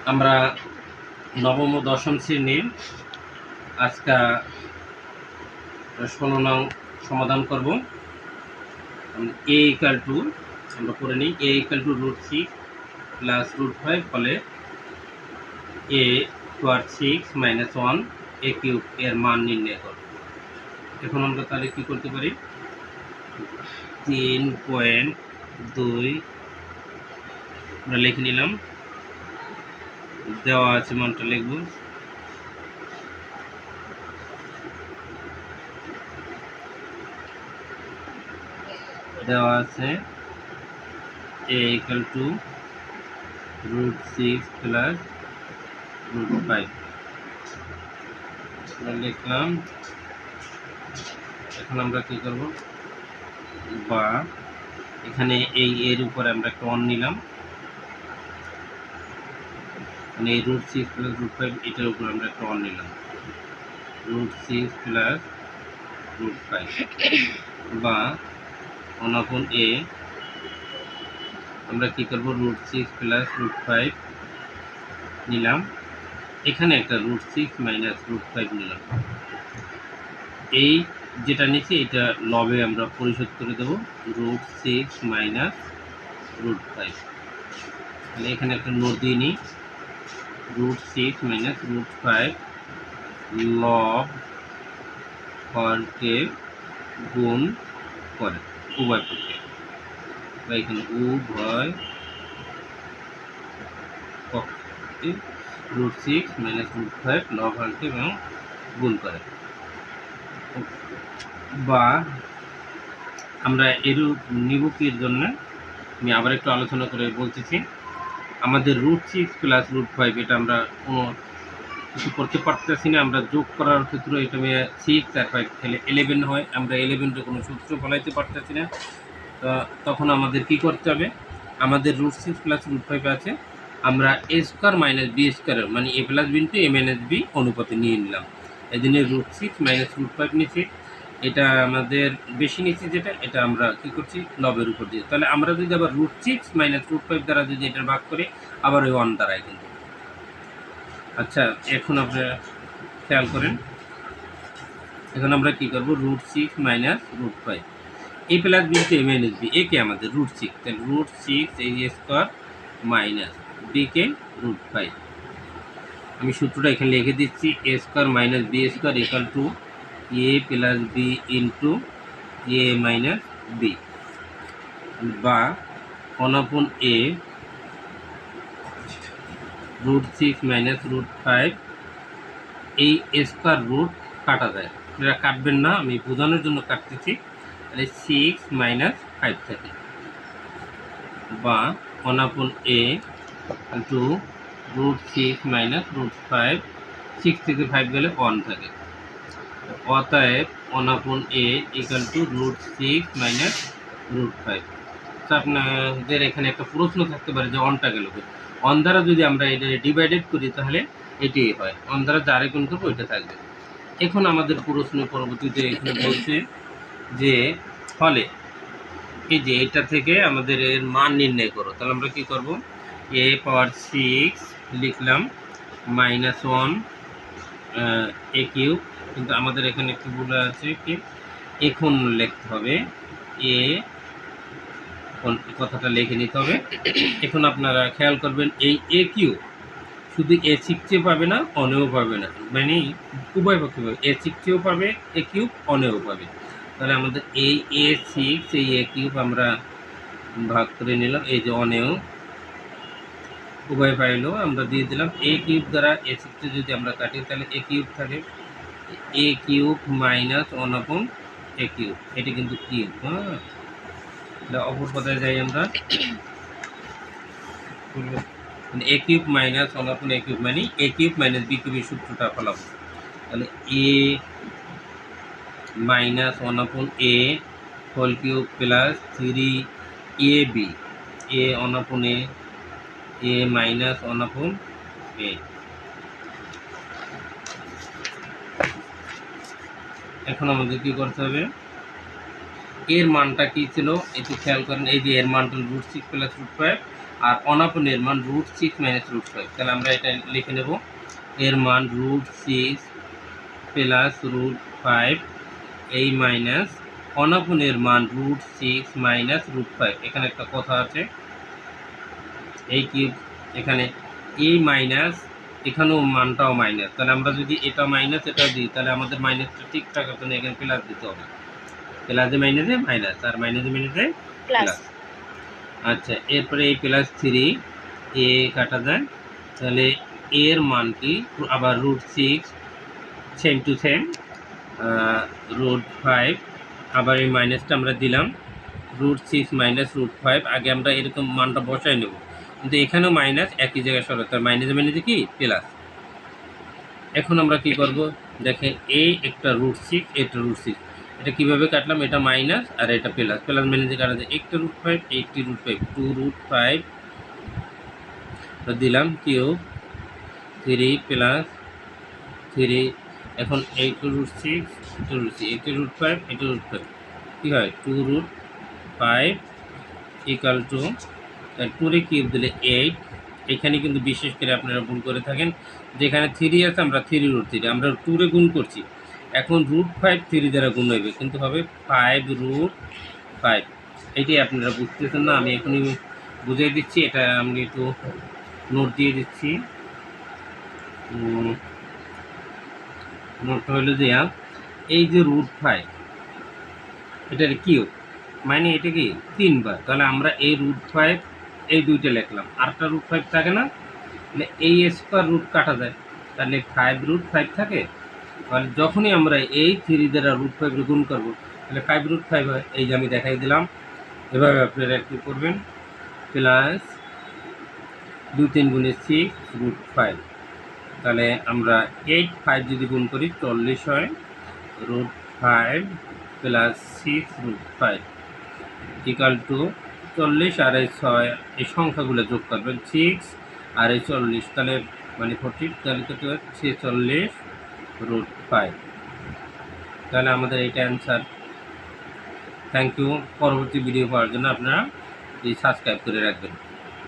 আমরা নবম ও দশম শ্রেণীর আজকে 16 নং সমাধান করব। a ইকুয়াল টু আমরা করে নিই a ইকুয়াল টু √6 প্লাস √5 ফলে a square 6 minus 1 a cube এর মান নির্ণয় করব। এখন আমরা তাহলে কি করতে পারি, 3.2 আমরা লিখে নিলাম, দেওয়া আছে মানটা লিখব। দেওয়া আছে a ইকুয়াল টু √6 প্লাস √5 আমরা লিখলাম। এখন আমরা কি করব, বা এখানে এই এর উপরে আমরা একটা অন নিলাম, মানে এই √6 প্লাস √5 এটার উপর আমরা একটা অন নিলাম, √6 প্লাস √5 বা 1/a আমরা কি করব, √6 প্লাস √5 নিলাম, এখানে একটা √6 মাইনাস √5 নিলাম। এই যেটা নিচে এটা লবে আমরা পরিশোধ করে দেব, √6 মাইনাস √5। তাহলে এখানে একটা নোট দিয়ে নিই, √6 মাইনাস √5 লব হরকে গুণ করে উভয় পক্ষে, বা এখানে উভয় পক্ষে √6 মাইনাস √5 লব হরকে এবং গুণ করে। বা আমরা এরূপ নিব কি এর জন্য আমি আবার একটু আলোচনা করে বলতেছি। আমাদের √6 প্লাস √5 এটা আমরা কোনো কিছু করতে পারতেছি না, আমরা যোগ করার ক্ষেত্রে এটা 6 আর 5 তাহলে 11 হয়, আমরা 11 কোনো সূত্র বলাইতে পারতেছি না। তখন আমাদের কি করতে হবে, আমাদের √6 প্লাস √5 আছে, আমরা a square minus b square মানে a plus b into a minus b অনুপাতে নিয়ে নিলাম। এই জন্য √6 মাইনাস √5 নিচ্ছি, এটা আমাদের বেশি নিচ্ছি যেটা, এটা আমরা কি করছি লবের উপর দিয়ে। তাহলে আমরা যদি আবার √6 মাইনাস √5 দ্বারা যদি এটা ভাগ করি, আবার ওই 1 দ্বারাই কিন্তু। আচ্ছা, এখন আপনারা খেয়াল করেন, এখন আমরা কি করব, √6 minus √5 a plus b into a minus b, এ কে আমাদের √6, তাহলে √6 a স্কয়ার মাইনাস b কে √5। আমি সূত্রটা এখানে লিখে দিচ্ছি, a square minus b square equal to a plus b into a minus b, বা 1/a √6 মাইনাস √5। এই স্কয়ার রুট কাটা যায়, এটা কাটবেন না, আমি বোঝানোর জন্য কাটতেছি। তাহলে 6 মাইনাস 5 থাকে, বা 1/a ইন্টু √6 মাইনাস √5, 6 থেকে 5 গেলে 1 থাকে, অতএব 1/a ইকুয়াল টু √6 মাইনাস √5। আপনাদের এখানে একটা প্রশ্ন থাকতে পারে যে অনটা গেল, অন দ্বারা যদি আমরা এটা ডিভাইডেড করি তাহলে এটাই হয়, অন দ্বারা যারে গুণ করবো ওইটা থাকবে। এখন আমাদের প্রশ্ন পরবর্তীতে এখানে বলছে যে ফলে এই যে এটা থেকে আমাদের এর মান নির্ণয় করো। তাহলে আমরা কি করব, a পাওয়ার 6 লিখলাম মাইনাস 1 a কিউব, কিন্তু আমাদের এখানে একটু ভুল আছে, কি এখন লিখতে হবে a, কথাটা লিখে নিতে হবে। এখন আপনারা খেয়াল করবেন, এই a কিউব শুধু a শিখতেও পাবে না, অনেও পাবে না, মানে উভয় পক্ষে পাবে, a শিখতেও পাবে a কিউব, অনেও পাবে। তাহলে আমাদের এই a6 এই a কিউব আমরা ভাগ করে নিলাম, এই যে অনেও উভয় পাইলো আমরা দিয়ে দিলাম, a কিউব দ্বারা a6 যদি আমরা কাটি তাহলে a কিউব থাকে, a cube minus 1/a cube, এটি কিন্তু কিউব। হ্যাঁ, অপর কথায় যাই আমরা, a cube minus 1/a cube মানে a কিউব মাইনাস b কিউবের সূত্রটা ফলাবো। তাহলে a minus 1/a whole cube plus 3ab, a 1/a, a minus 1/a। এখন আমাদের কি করতে হবে, এর মানটা কি ছিল একটু খেয়াল করেন, এই যে এর মানটা √6 প্লাস √5, আর অনাপনের মান √6 মাইনাস √5। তাহলে আমরা এটা লিখে নেব, এর মান √6 প্লাস √5 এই মাইনাস অনাপনের মান √6 মাইনাস √5। এখানে একটা কথা আছে, এই কিউব এখানে এই মাইনাস, এখানেও মানটাও মাইনাস, তাহলে আমরা যদি এটা মাইনাস এটা দিই তাহলে আমাদের মাইনাসটা ঠিক থাকার জন্য এখানে প্লাস দিতে হবে। প্লাসে মাইনাসে মাইনাস আর মাইনাসে মাইনাসে প্লাস। আচ্ছা, এরপরে এই +3 এ কাটা যায়, তাহলে এর মান কি আবার √6 সেম টু সেম √5, আবার এই মাইনাসটা আমরা দিলাম √6 মাইনাস √5। আগে আমরা এরকম মানটা বসাই নেব, কিন্তু এখানেও মাইনাস একই জায়গায় সরো, তার মাইনাসে মাইনাসে কি প্লাস। এখন আমরা কি করব, দেখেন এই একটা √6 এটা √6, এটা কিভাবে কাটলাম, এটা মাইনাস আর এটা প্লাস, প্লাস মাইনাসে কাটা যায়, একটা √5 একটি √5 2√5 দিলাম কিউব 3 প্লাস 3। এখন এই √6 এটা √6 এটা √5 এটা √5 কি হয় 2√5 ইকাল টু 2 রে কিউব দিলে 8। এখানে কিন্তু বিশেষ করে আপনারা ভুল করে থাকেন, যেখানে 3 আছে আমরা 3√3 আমরা 2 রে গুণ করছি, এখন √5 3 দ্বারা গুণ হইবে, কিন্তু হবে 5√5। এটাই আপনারা বুঝতেছেন না, আমি এখনই বুঝিয়ে দিচ্ছি, এটা আমি একটু নোট দিয়ে দিচ্ছি। নোট হইল যে এই যে √5 এটার কিউব মানে এটা কি 3 বার, তাহলে আমরা এই √5 এই দুইটা লিখলাম, আরটা √5 থাকে না, মানে এই স্কোয়ার রুট কাটা যায়, তাহলে 5√5 থাকে। তাহলে যখনই আমরা এই 3 দ্বারা √5 গুণ করবো তাহলে 5√5 হয়, এই যে আমি দেখাই দিলাম। এভাবে আপনারা কি করবেন, প্লাস 2 3 গুণে 6 √5, তাহলে আমরা 8 5 যদি গুণ করি 40 হয়, √5 প্লাস 6 √5 ইকাল টু 40 আর এই 6 এই সংখ্যাগুলো যোগ করবেন, 6 আর এই 40 তাহলে মানে 40, তাহলে কত হচ্ছে 46√5। তাহলে আমাদের এইটা অ্যান্সার। Thank you. পরবর্তী ভিডিও পাওয়ার জন্য আপনারা এই সাবস্ক্রাইব করে রাখবেন।